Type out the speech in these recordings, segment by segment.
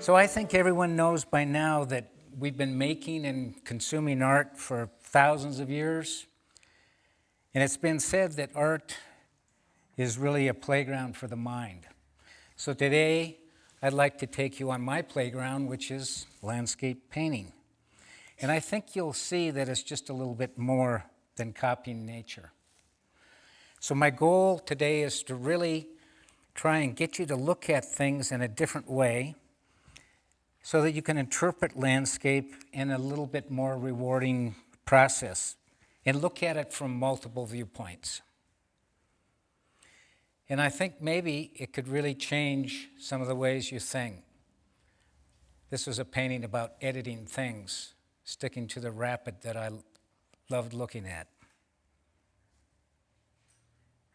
So I think everyone knows by now that we've been making and consuming art for thousands of years. And it's been said that art is really a playground for the mind. So today, I'd like to take you on my playground, which is landscape painting. And I think you'll see that it's just a little bit more than copying nature. So my goal today is to really try and get you to look at things in a different way so that you can interpret landscape in a little bit more rewarding process and look at it from multiple viewpoints. And I think maybe it could really change some of the ways you think. This was a painting about editing things, sticking to the rapid that I loved looking at.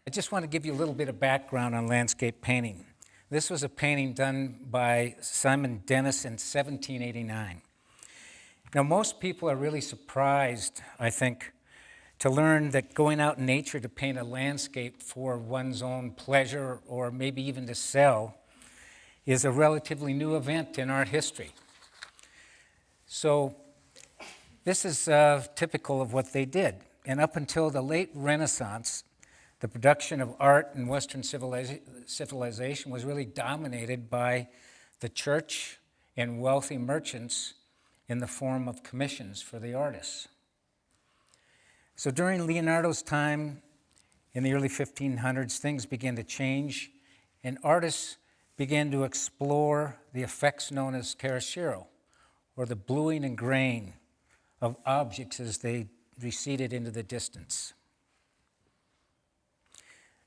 I just want to give you a little bit of background on landscape painting. This was a painting done by Simon Dennis in 1789. Now, most people are really surprised, I think, to learn that going out in nature to paint a landscape for one's own pleasure or maybe even to sell is a relatively new event in art history. So this is typical of what they did. And up until the late Renaissance, the production of art in Western civilization was really dominated by the church and wealthy merchants in the form of commissions for the artists. So during Leonardo's time in the early 1500s, things began to change, and artists began to explore the effects known as chiaroscuro, or the bluing and graying of objects as they receded into the distance.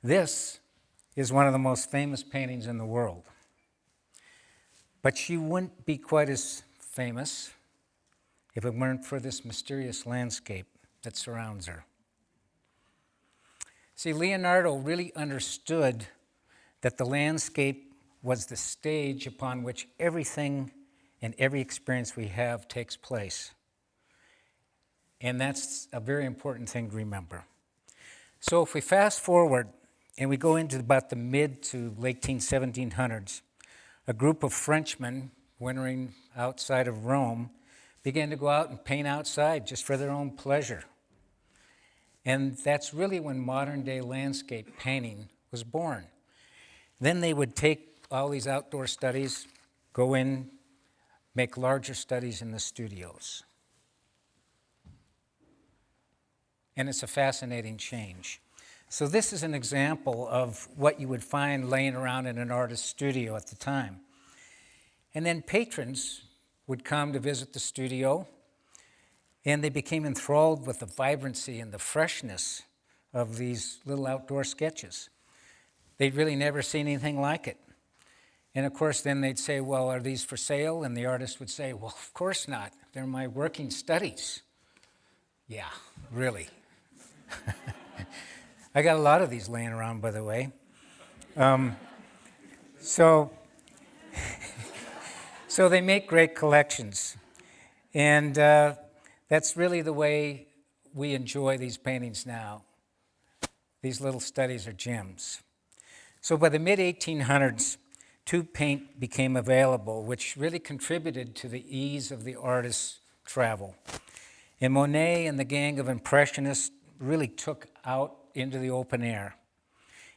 This is one of the most famous paintings in the world. But she wouldn't be quite as famous if it weren't for this mysterious landscape that surrounds her. See, Leonardo really understood that the landscape was the stage upon which everything and every experience we have takes place. And that's a very important thing to remember. So if we fast forward and we go into about the mid to late 1700s, a group of Frenchmen wintering outside of Rome began to go out and paint outside just for their own pleasure. And that's really when modern-day landscape painting was born. Then they would take all these outdoor studies, go in, make larger studies in the studios. And it's a fascinating change. So this is an example of what you would find laying around in an artist's studio at the time. And then patrons would come to visit the studio, and they became enthralled with the vibrancy and the freshness of these little outdoor sketches. They'd really never seen anything like it. And of course, then they'd say, well, are these for sale? And the artist would say, well, of course not. They're my working studies. Yeah, really. I got a lot of these laying around, by the way. So they make great collections. And that's really the way we enjoy these paintings now. These little studies are gems. So by the mid-1800s, tube paint became available, which really contributed to the ease of the artist's travel. And Monet and the gang of Impressionists really took out into the open air.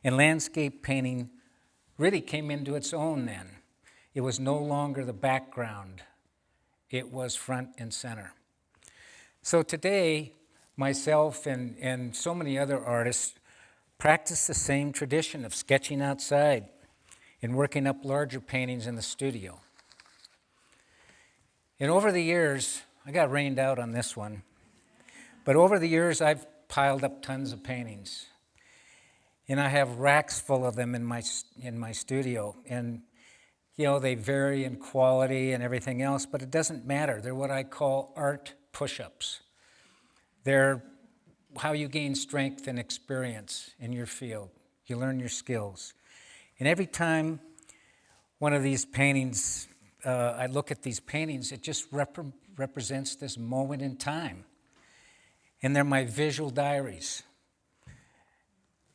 And landscape painting really came into its own then. It was no longer the background. It was front and center. So today, myself and so many other artists practice the same tradition of sketching outside and working up larger paintings in the studio. And over the years, I got rained out on this one, but over the years, I've piled up tons of paintings. And I have racks full of them in my studio. And, you know, they vary in quality and everything else, but it doesn't matter. They're what I call art push-ups. They're how you gain strength and experience in your field. You learn your skills. And every time one of these paintings, I look at these paintings, it just represents this moment in time. And they're my visual diaries.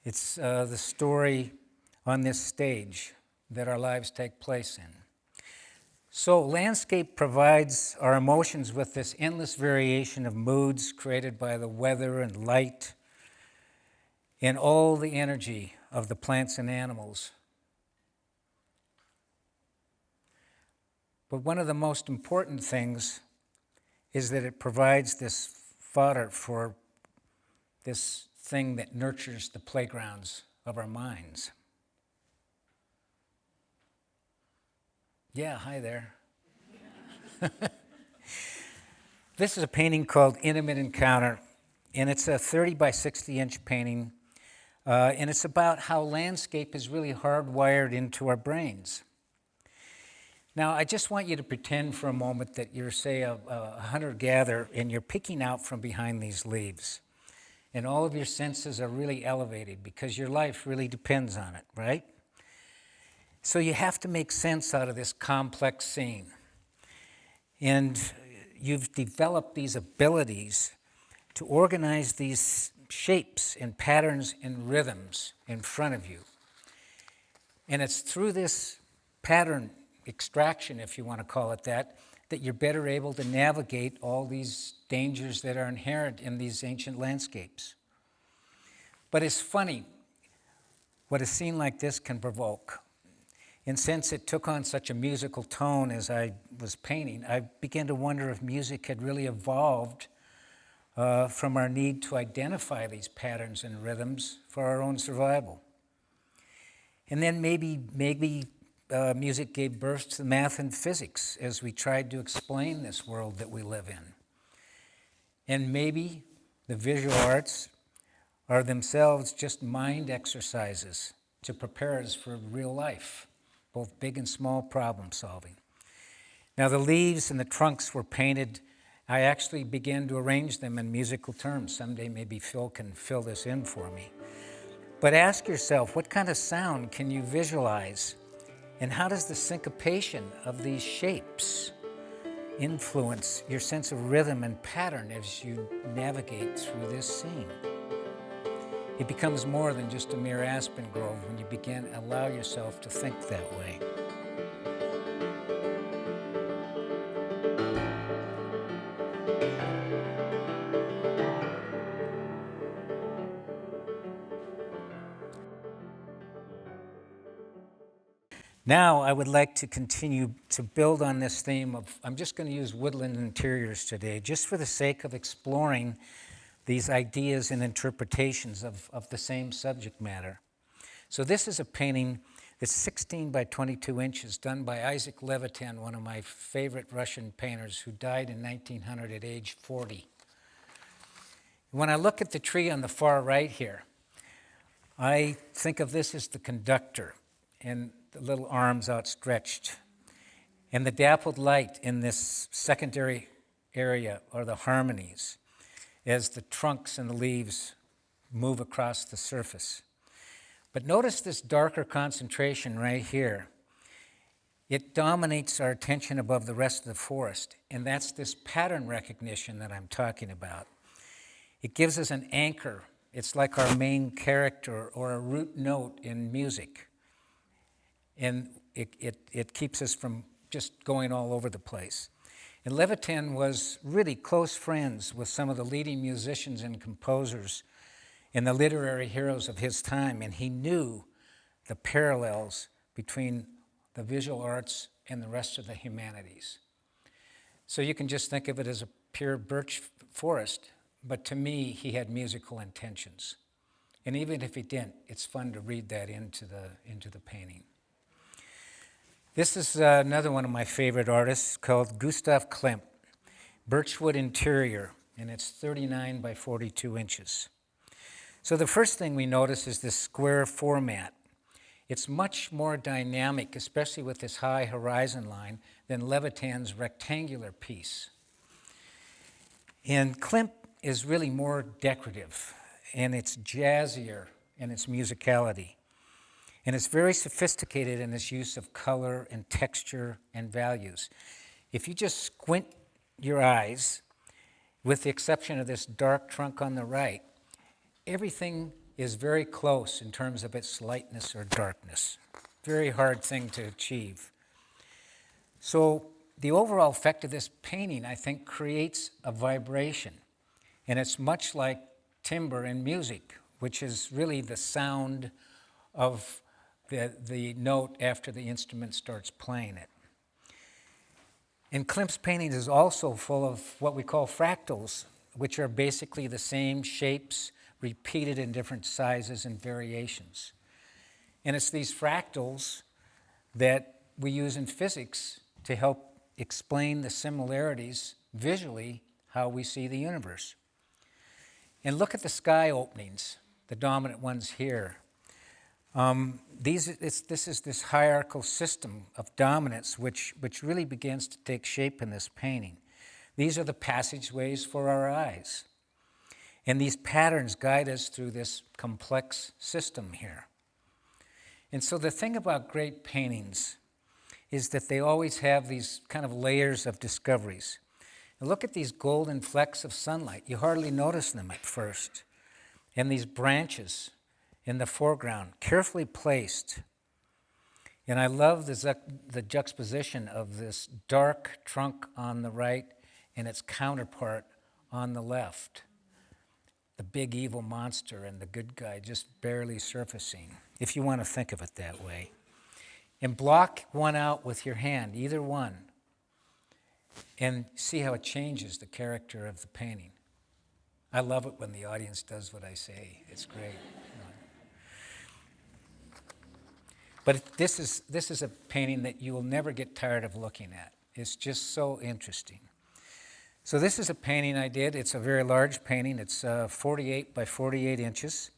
It's the story on this stage that our lives take place in. So landscape provides our emotions with this endless variation of moods created by the weather and light and all the energy of the plants and animals. But one of the most important things is that it provides this fodder for this thing that nurtures the playgrounds of our minds. Yeah, hi there. This is a painting called Intimate Encounter, and it's a 30 by 60 inch painting, and it's about how landscape is really hardwired into our brains. Now, I just want you to pretend for a moment that you're, say, a hunter-gatherer, and you're peeking out from behind these leaves, and all of your senses are really elevated because your life really depends on it, right? So you have to make sense out of this complex scene. And you've developed these abilities to organize these shapes and patterns and rhythms in front of you. And it's through this pattern extraction, if you want to call it that you're better able to navigate all these dangers that are inherent in these ancient landscapes. But it's funny what a scene like this can provoke. And since it took on such a musical tone as I was painting, I began to wonder if music had really evolved from our need to identify these patterns and rhythms for our own survival. And then maybe music gave birth to math and physics as we tried to explain this world that we live in. And maybe the visual arts are themselves just mind exercises to prepare us for real life, both big and small problem solving. Now, the leaves and the trunks were painted. I actually began to arrange them in musical terms. Someday maybe Phil can fill this in for me. But ask yourself, what kind of sound can you visualize? And how does the syncopation of these shapes influence your sense of rhythm and pattern as you navigate through this scene? It becomes more than just a mere aspen grove when you begin to allow yourself to think that way. Now I would like to continue to build on this theme of, I'm just going to use woodland interiors today, just for the sake of exploring these ideas and interpretations of the same subject matter. So this is a painting that's 16 by 22 inches, done by Isaac Levitan, one of my favorite Russian painters, who died in 1900 at age 40. When I look at the tree on the far right here, I think of this as the conductor, and the little arms outstretched. And the dappled light in this secondary area are the harmonies as the trunks and the leaves move across the surface. But notice this darker concentration right here. It dominates our attention above the rest of the forest, and that's this pattern recognition that I'm talking about. It gives us an anchor. It's like our main character or a root note in music. And it keeps us from just going all over the place. And Levitan was really close friends with some of the leading musicians and composers and the literary heroes of his time, and he knew the parallels between the visual arts and the rest of the humanities. So you can just think of it as a pure birch forest, but to me, he had musical intentions. And even if he didn't, it's fun to read that into the painting. This is another one of my favorite artists called Gustav Klimt, Birchwood Interior, and it's 39 by 42 inches. So the first thing we notice is this square format. It's much more dynamic, especially with this high horizon line, than Levitan's rectangular piece. And Klimt is really more decorative, and it's jazzier in its musicality. And it's very sophisticated in its use of color and texture and values. If you just squint your eyes, with the exception of this dark trunk on the right, everything is very close in terms of its lightness or darkness. Very hard thing to achieve. So the overall effect of this painting, I think, creates a vibration. And it's much like timbre in music, which is really the sound of the note after the instrument starts playing it. And Klimt's painting is also full of what we call fractals, which are basically the same shapes repeated in different sizes and variations. And it's these fractals that we use in physics to help explain the similarities visually, how we see the universe. And look at the sky openings, the dominant ones here. This is this hierarchical system of dominance which really begins to take shape in this painting. These are the passageways for our eyes. And these patterns guide us through this complex system here. And so the thing about great paintings is that they always have these kind of layers of discoveries. And look at these golden flecks of sunlight. You hardly notice them at first. And these branches in the foreground, carefully placed. And I love the juxtaposition of this dark trunk on the right and its counterpart on the left. The big evil monster and the good guy just barely surfacing, if you want to think of it that way. And block one out with your hand, either one, and see how it changes the character of the painting. I love it when the audience does what I say. It's great. But this is a painting that you will never get tired of looking at. It's just so interesting. So this is a painting I did. It's a very large painting. It's 48 by 48 inches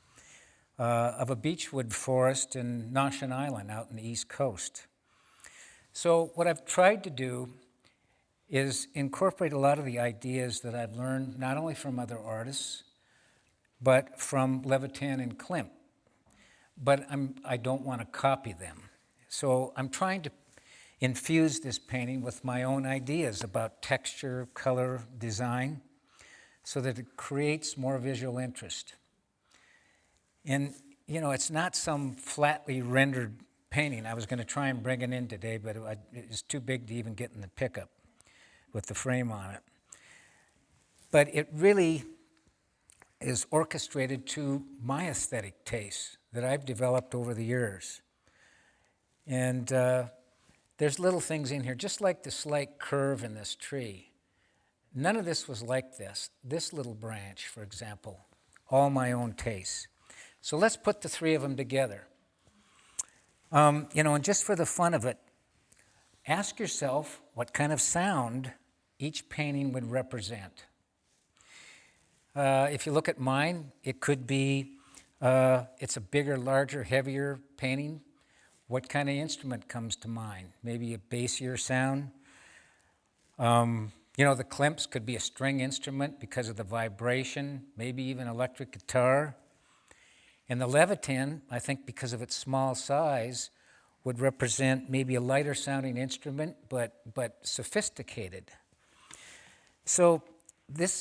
of a beechwood forest in Noshan Island out in the East Coast. So what I've tried to do is incorporate a lot of the ideas that I've learned not only from other artists, but from Levitan and Klimt. But I don't want to copy them. So I'm trying to infuse this painting with my own ideas about texture, color, design, so that it creates more visual interest. And, you know, it's not some flatly rendered painting. I was going to try and bring it in today, but it was too big to even get in the pickup with the frame on it. But it really is orchestrated to my aesthetic taste that I've developed over the years. And there's little things in here, just like the slight curve in this tree. None of this was like this. This little branch, for example, all my own tastes. So let's put the three of them together. And just for the fun of it, ask yourself what kind of sound each painting would represent. If you look at mine, it could be, it's a bigger, larger, heavier painting. What kind of instrument comes to mind? Maybe a bassier sound. The Klimts could be a string instrument because of the vibration, maybe even electric guitar. And the Levitan, I think because of its small size, would represent maybe a lighter sounding instrument, but sophisticated. So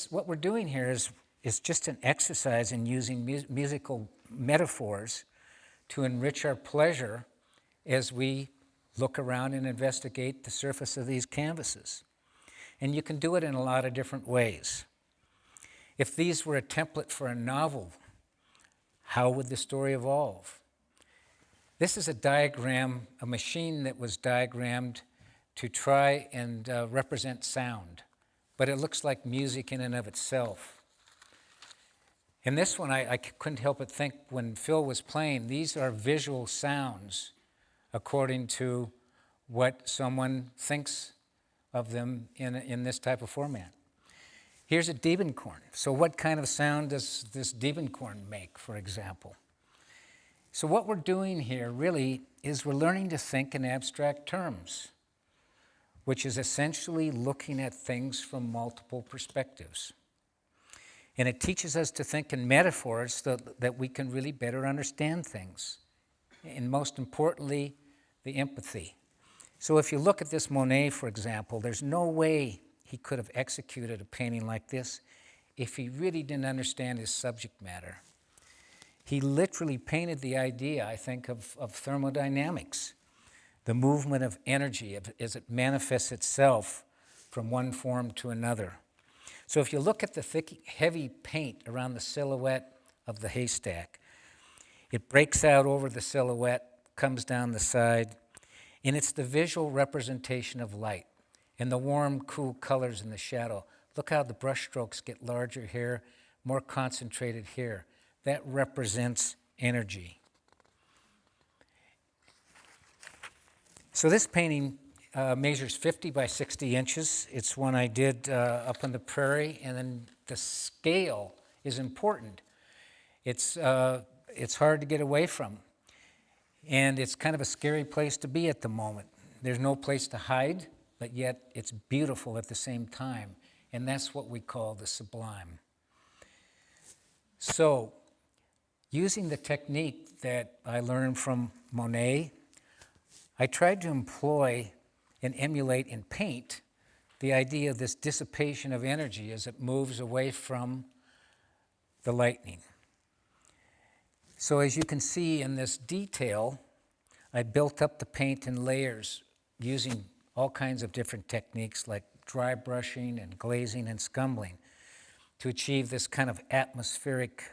what we're doing here is just an exercise in using musical metaphors to enrich our pleasure as we look around and investigate the surface of these canvases. And you can do it in a lot of different ways. If these were a template for a novel, how would the story evolve? This is a diagram, a machine that was diagrammed to try and represent sound, but it looks like music in and of itself. In this one, I couldn't help but think when Phil was playing, these are visual sounds according to what someone thinks of them in this type of format. Here's a Diebenkorn. So what kind of sound does this Diebenkorn make, for example? So what we're doing here really is we're learning to think in abstract terms, which is essentially looking at things from multiple perspectives. And it teaches us to think in metaphors so that we can really better understand things. And most importantly, the empathy. So if you look at this Monet, for example, there's no way he could have executed a painting like this if he really didn't understand his subject matter. He literally painted the idea, I think, of thermodynamics. the movement of energy as it manifests itself from one form to another. So if you look at the thick, heavy paint around the silhouette of the haystack, it breaks out over the silhouette, comes down the side, and it's the visual representation of light and the warm, cool colors in the shadow. Look how the brush strokes get larger here, more concentrated here. That represents energy. So this painting measures 50 by 60 inches. It's one I did up on the prairie, and then the scale is important. It's hard to get away from, and it's kind of a scary place to be at the moment. There's no place to hide, but yet it's beautiful at the same time, and that's what we call the sublime. So, using the technique that I learned from Monet, I tried to employ and emulate in paint the idea of this dissipation of energy as it moves away from the lightning. So as you can see in this detail, I built up the paint in layers using all kinds of different techniques like dry brushing and glazing and scumbling to achieve this kind of atmospheric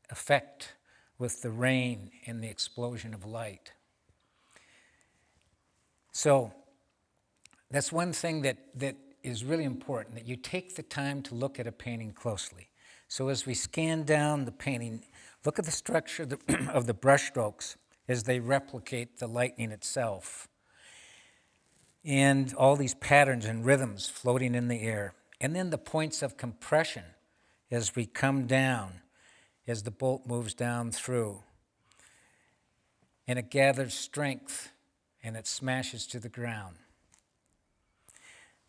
effect with the rain and the explosion of light. So that's one thing that is really important, that you take the time to look at a painting closely. So as we scan down the painting, look at the structure of the brush strokes as they replicate the lightning itself. And all these patterns and rhythms floating in the air. And then the points of compression as we come down, as the bolt moves down through. And it gathers strength and it smashes to the ground.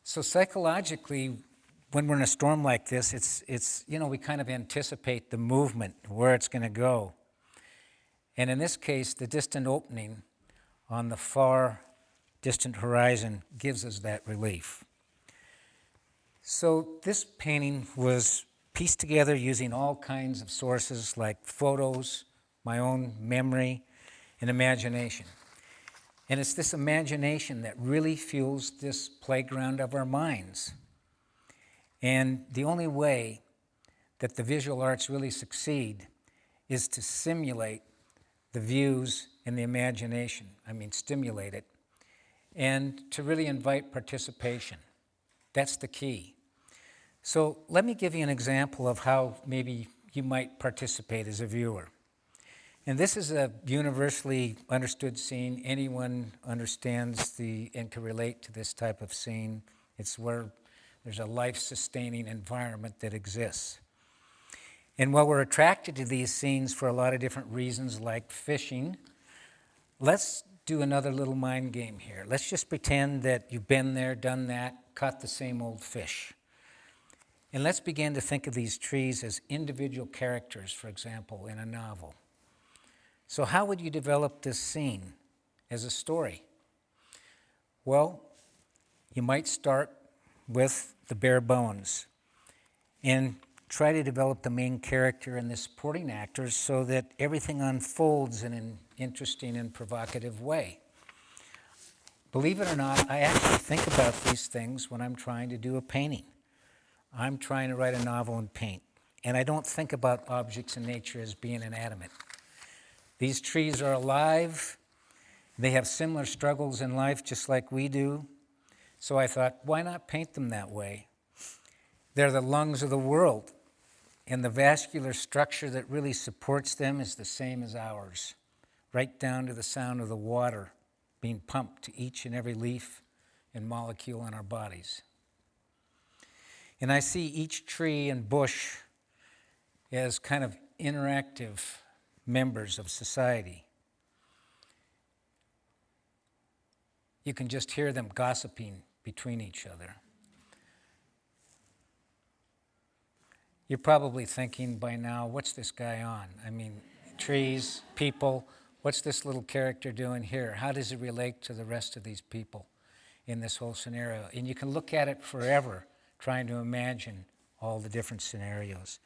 So psychologically, when we're in a storm like this, it's we kind of anticipate the movement, where it's going to go. And in this case, the distant opening on the far distant horizon gives us that relief. So this painting was pieced together using all kinds of sources like photos, my own memory, and imagination. And it's this imagination that really fuels this playground of our minds. And the only way that the visual arts really succeed is to simulate the views and the imagination. Stimulate it. And to really invite participation. That's the key. So let me give you an example of how maybe you might participate as a viewer. And this is a universally understood scene. Anyone understands and can relate to this type of scene. It's where there's a life-sustaining environment that exists. And while we're attracted to these scenes for a lot of different reasons, like fishing, let's do another little mind game here. Let's just pretend that you've been there, done that, caught the same old fish. And let's begin to think of these trees as individual characters, for example, in a novel. So how would you develop this scene as a story? Well, you might start with the bare bones and try to develop the main character and the supporting actors so that everything unfolds in an interesting and provocative way. Believe it or not, I actually think about these things when I'm trying to do a painting. I'm trying to write a novel in paint, and I don't think about objects in nature as being inanimate. These trees are alive. They have similar struggles in life just like we do. So I thought, why not paint them that way? They're the lungs of the world, and the vascular structure that really supports them is the same as ours, right down to the sound of the water being pumped to each and every leaf and molecule in our bodies. And I see each tree and bush as kind of interactive members of society. You can just hear them gossiping between each other. You're probably thinking by now, what's this guy on? Trees, people, what's this little character doing here? How does it relate to the rest of these people in this whole scenario? And you can look at it forever, trying to imagine all the different scenarios.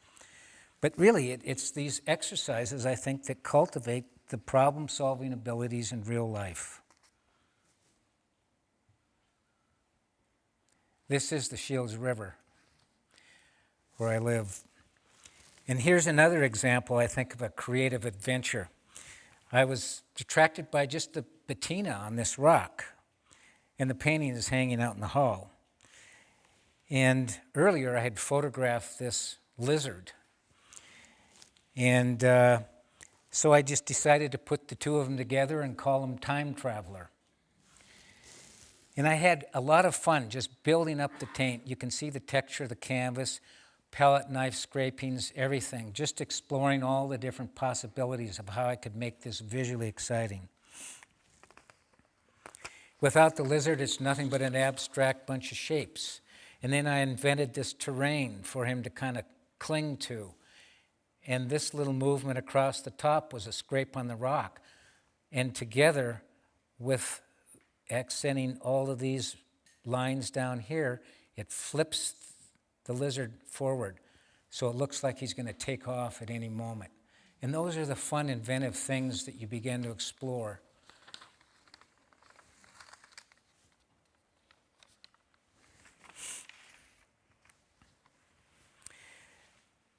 But really, it's these exercises, I think, that cultivate the problem-solving abilities in real life. This is the Shields River, where I live. And here's another example, I think, of a creative adventure. I was attracted by just the patina on this rock, and the painting is hanging out in the hall. And earlier I had photographed this lizard. And so I just decided to put the two of them together and call him Time Traveler. And I had a lot of fun just building up the paint. You can see the texture of the canvas, palette knife scrapings, everything, just exploring all the different possibilities of how I could make this visually exciting. Without the lizard, it's nothing but an abstract bunch of shapes. And then I invented this terrain for him to kind of cling to. And this little movement across the top was a scrape on the rock. And together with accenting all of these lines down here, it flips the lizard forward. So it looks like he's going to take off at any moment. And those are the fun, inventive things that you begin to explore.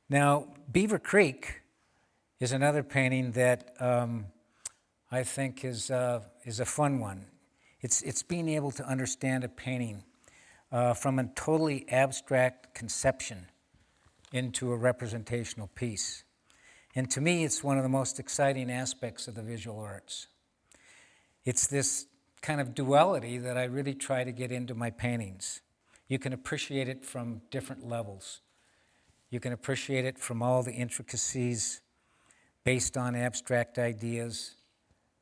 Now, Beaver Creek is another painting that I think is a fun one. It's being able to understand a painting from a totally abstract conception into a representational piece. And to me, it's one of the most exciting aspects of the visual arts. It's this kind of duality that I really try to get into my paintings. You can appreciate it from different levels. You can appreciate it from all the intricacies based on abstract ideas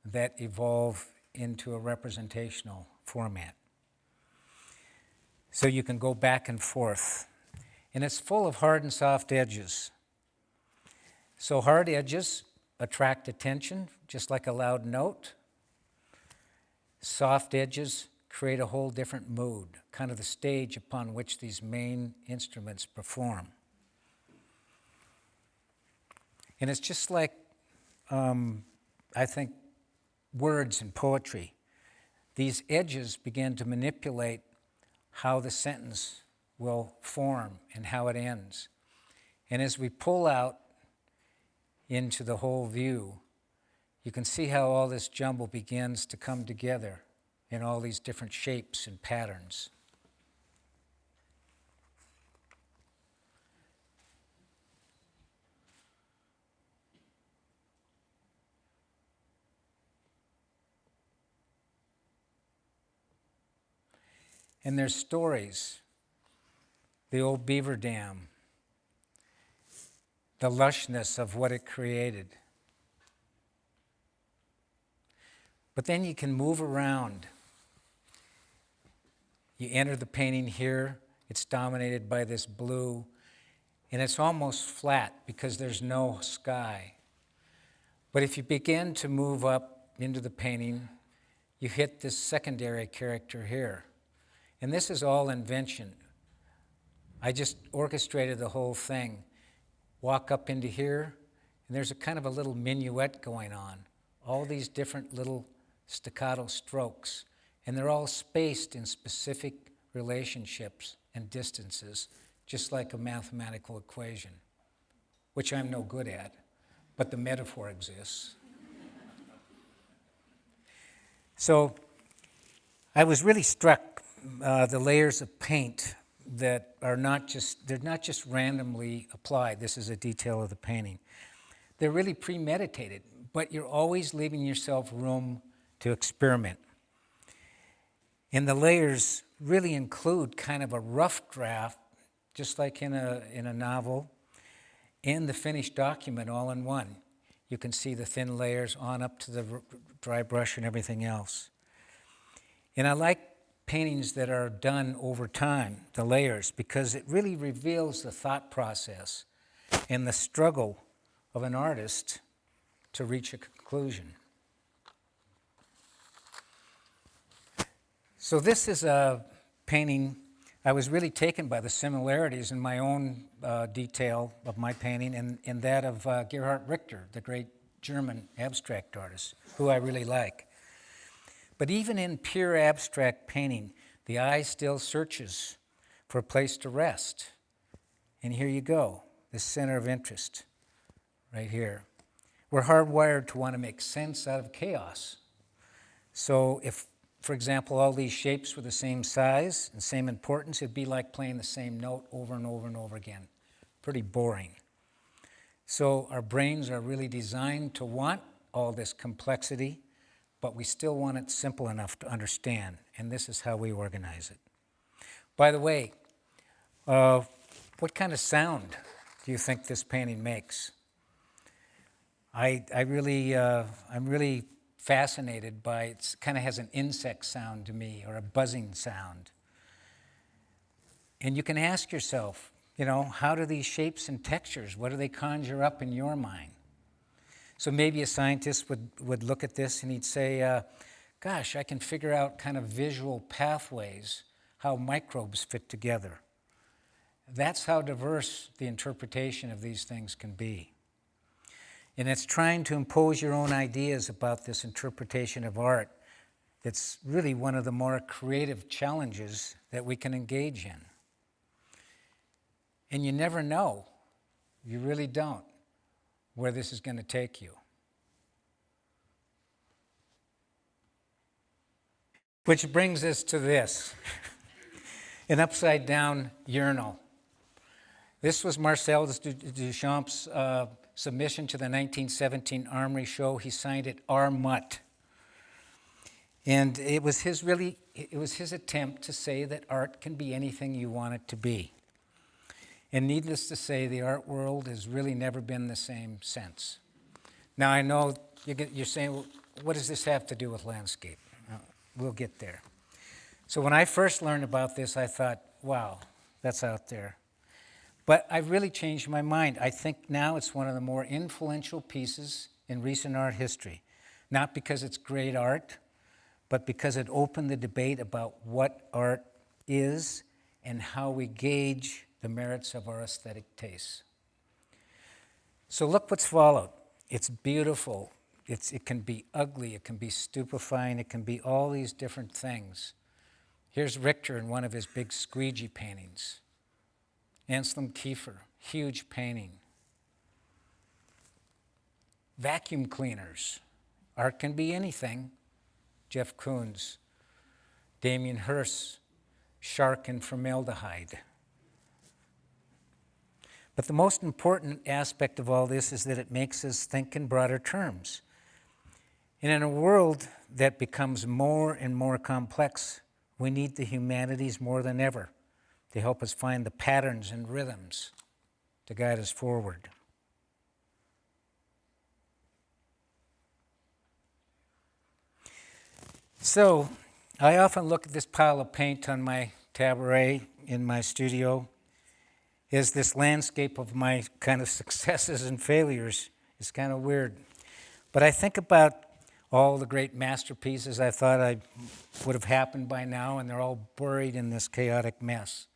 that evolve into a representational format. So you can go back and forth. And it's full of hard and soft edges. So hard edges attract attention, just like a loud note. Soft edges create a whole different mood, kind of the stage upon which these main instruments perform. And it's just like, I think, words and poetry. These edges begin to manipulate how the sentence will form and how it ends. And as we pull out into the whole view, you can see how all this jumble begins to come together in all these different shapes and patterns. And there's stories. The old beaver dam, the lushness of what it created. But then you can move around. You enter the painting here, it's dominated by this blue, and it's almost flat because there's no sky. But if you begin to move up into the painting, you hit this secondary character here. And this is all invention. I just orchestrated the whole thing. Walk up into here, and there's a kind of a little minuet going on. All these different little staccato strokes, and they're all spaced in specific relationships and distances, just like a mathematical equation, which I'm no good at, but the metaphor exists. So I was really struck the layers of paint that are they're not just randomly applied. This is a detail of the painting. They're really premeditated, but you're always leaving yourself room to experiment. And the layers really include kind of a rough draft, just like in a novel, and the finished document all in one. You can see the thin layers on up to the dry brush and everything else. And I like paintings that are done over time, the layers, because it really reveals the thought process and the struggle of an artist to reach a conclusion. So this is a painting. I was really taken by the similarities in my own detail of my painting and that of Gerhard Richter, the great German abstract artist, who I really like. But even in pure abstract painting, the eye still searches for a place to rest. And here you go, the center of interest, right here. We're hardwired to want to make sense out of chaos. So if, for example, all these shapes were the same size and same importance, it'd be like playing the same note over and over and over again. Pretty boring. So our brains are really designed to want all this complexity, but we still want it simple enough to understand, and this is how we organize it. By the way, what kind of sound do you think this painting makes? I'm really fascinated by it. Kind of has an insect sound to me, or a buzzing sound. And you can ask yourself, how do these shapes and textures, what do they conjure up in your mind? So maybe a scientist would look at this and he'd say, gosh, I can figure out kind of visual pathways, how microbes fit together. That's how diverse the interpretation of these things can be. And it's trying to impose your own ideas about this interpretation of art that's really one of the more creative challenges that we can engage in. And you never know, you really don't, where this is going to take you. Which brings us to this, an upside-down urinal. This was Marcel Duchamp's submission to the 1917 Armory show. He signed it R. Mutt. And it was his attempt to say that art can be anything you want it to be. And needless to say, the art world has really never been the same since. Now, I know you're saying, well, what does this have to do with landscape? We'll get there. So when I first learned about this, I thought, wow, that's out there. But I've really changed my mind. I think now it's one of the more influential pieces in recent art history. Not because it's great art, but because it opened the debate about what art is and how we gauge the merits of our aesthetic tastes. So look what's followed. It's beautiful. It can be ugly. It can be stupefying. It can be all these different things. Here's Richter in one of his big squeegee paintings. Anselm Kiefer, huge painting. Vacuum cleaners. Art can be anything. Jeff Koons. Damien Hirst, Shark in Formaldehyde. But the most important aspect of all this is that it makes us think in broader terms. And in a world that becomes more and more complex, we need the humanities more than ever to help us find the patterns and rhythms to guide us forward. So, I often look at this pile of paint on my tabouret in my studio as this landscape of my kind of successes and failures. It's kind of weird. But I think about all the great masterpieces I thought I would have happened by now, and they're all buried in this chaotic mess.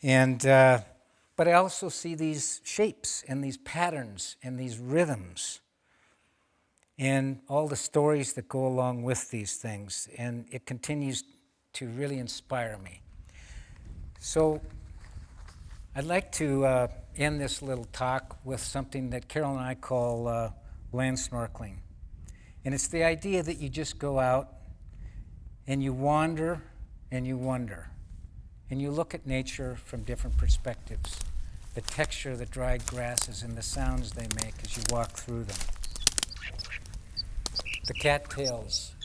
And but I also see these shapes and these patterns and these rhythms and all the stories that go along with these things, and it continues to really inspire me. So I'd like to end this little talk with something that Carol and I call land snorkeling. And it's the idea that you just go out and you wander and you wonder. And you look at nature from different perspectives. The texture of the dried grasses and the sounds they make as you walk through them. The cattails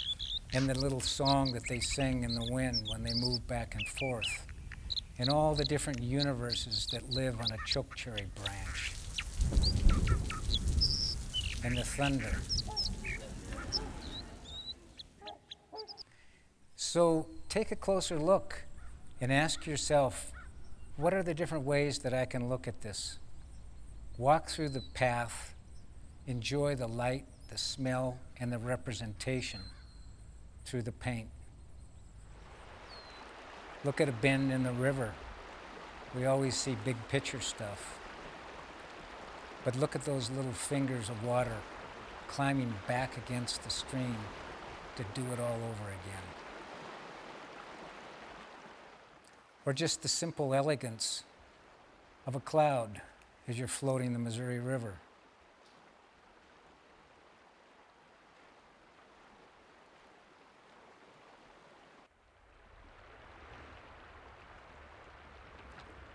and the little song that they sing in the wind when they move back and forth. And all the different universes that live on a chokecherry branch. And the thunder. So take a closer look and ask yourself, what are the different ways that I can look at this? Walk through the path, enjoy the light, the smell, and the representation through the paint. Look at a bend in the river. We always see big picture stuff. But look at those little fingers of water climbing back against the stream to do it all over again. or just the simple elegance of a cloud as you're floating the Missouri River.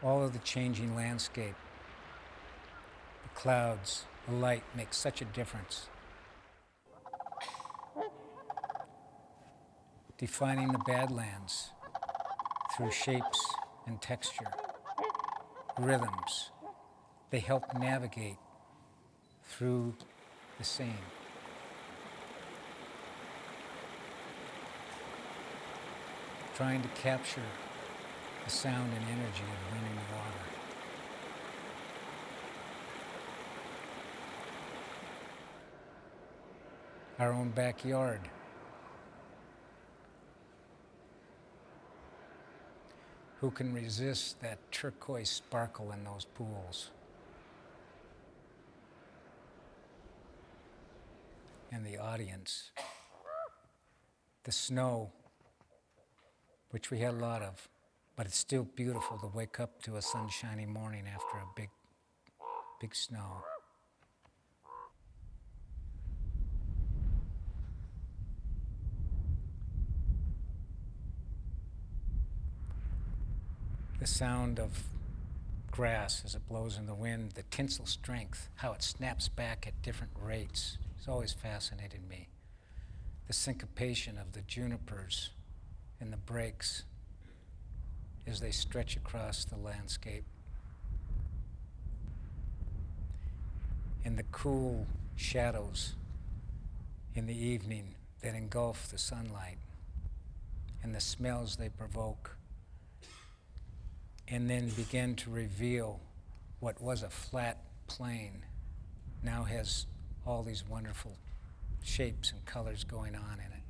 All of the changing landscape, the clouds, the light makes such a difference. Defining the Badlands through shapes and texture, rhythms. They help navigate through the same. Trying to capture the sound and energy of wind in the water. Our own backyard. Who can resist that turquoise sparkle in those pools? And the audience. The snow, which we had a lot of, but it's still beautiful to wake up to a sunshiny morning after a big snow. The sound of grass as it blows in the wind, the tinsel strength, how it snaps back at different rates, has always fascinated me. The syncopation of the junipers and the breaks as they stretch across the landscape. And the cool shadows in the evening that engulf the sunlight, and the smells they provoke, and then begin to reveal what was a flat plain now has all these wonderful shapes and colors going on in it.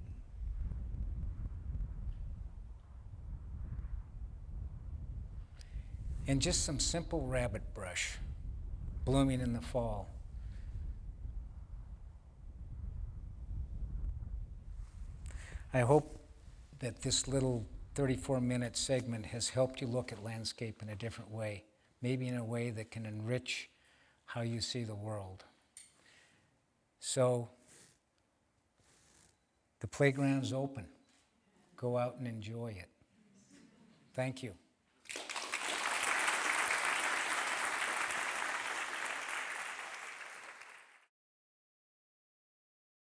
And just some simple rabbit brush blooming in the fall. I hope that this little 34-minute segment has helped you look at landscape in a different way, maybe in a way that can enrich how you see the world. So, the playground's open. Go out and enjoy it. Thank you.